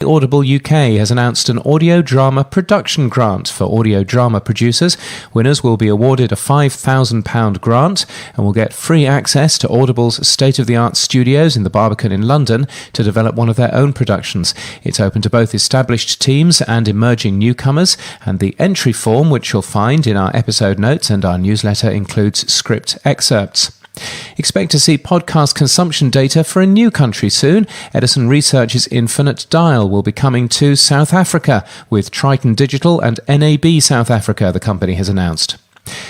Audible UK has announced an audio drama production grant for audio drama producers. Winners will be awarded a £5,000 grant and will get free access to Audible's state-of-the-art studios in the Barbican in London to develop one of their own productions. It's open to both established teams and emerging newcomers, and the entry form, which you'll find in our episode notes and our newsletter, includes script excerpts. Expect to see podcast consumption data for a new country soon. Edison Research's Infinite Dial will be coming to South Africa with Triton Digital and NAB South Africa, the company has announced.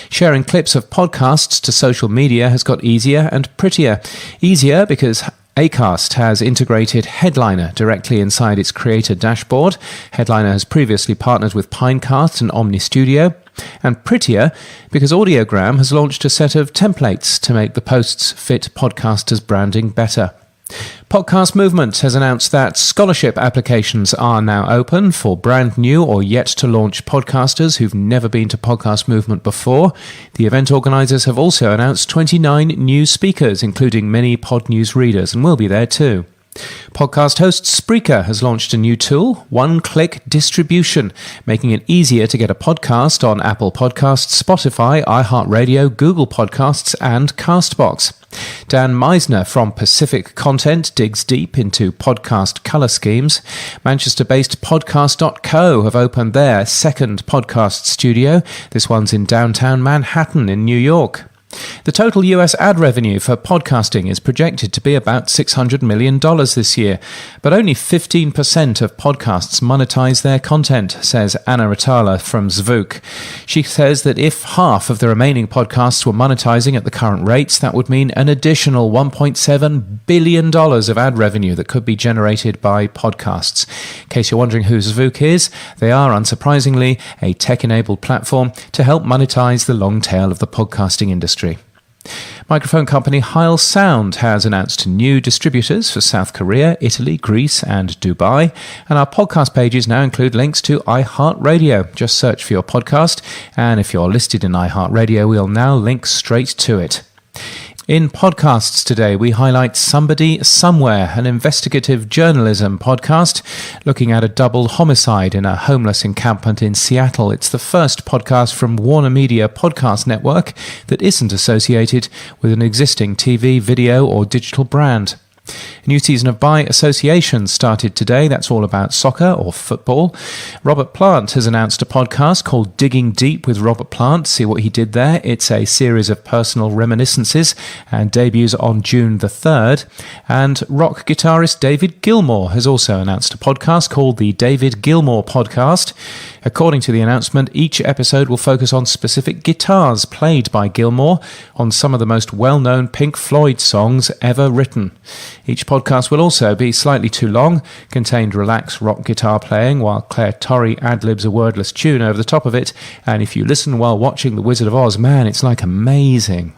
Sharing clips of podcasts to social media has got easier and prettier. Easier because Acast has integrated Headliner directly inside its creator dashboard. Headliner has previously partnered with Pinecast and Omni Studio. And prettier because Audiogram has launched a set of templates to make the posts fit podcasters' branding better. Podcast Movement has announced that scholarship applications are now open for brand new or yet to launch podcasters who've never been to Podcast Movement before. The event organisers have also announced 29 new speakers, including many podnews readers, and we'll be there too. Podcast host Spreaker has launched a new tool, one-click distribution, making it easier to get a podcast on Apple Podcasts, Spotify, iHeartRadio, Google Podcasts and Castbox. Dan Meisner from Pacific Content digs deep into podcast colour schemes. Manchester-based Podcast.co have opened their second podcast studio. This one's in downtown Manhattan in New York. The total US ad revenue for podcasting is projected to be about $600 million this year, but only 15% of podcasts monetize their content, says Anna Ratala from Zvuk. She says that if half of the remaining podcasts were monetizing at the current rates, that would mean an additional $1.7 billion of ad revenue that could be generated by podcasts. In case you're wondering who Zvuk is, they are, unsurprisingly, a tech-enabled platform to help monetize the long tail of the podcasting industry. Microphone company Heil Sound has announced new distributors for South Korea, Italy, Greece and Dubai, and our podcast pages now include links to iHeartRadio. Just search for your podcast, and if you're listed in iHeartRadio, we'll now link straight to it. In podcasts today, we highlight Somebody Somewhere, an investigative journalism podcast looking at a double homicide in a homeless encampment in Seattle. It's the first podcast from Warner Media Podcast Network that isn't associated with an existing TV, video or digital brand. A new season of By Association started today. That's all about soccer or football. Robert Plant has announced a podcast called Digging Deep with Robert Plant. See what he did there. It's a series of personal reminiscences and debuts on June the 3rd. And rock guitarist David Gilmour has also announced a podcast called the David Gilmour Podcast. According to the announcement, each episode will focus on specific guitars played by Gilmour on some of the most well-known Pink Floyd songs ever written. Each podcast will also be slightly too long, contain relaxed rock guitar playing while Claire Torrey ad-libs a wordless tune over the top of it, and if you listen while watching The Wizard of Oz, man, it's like amazing.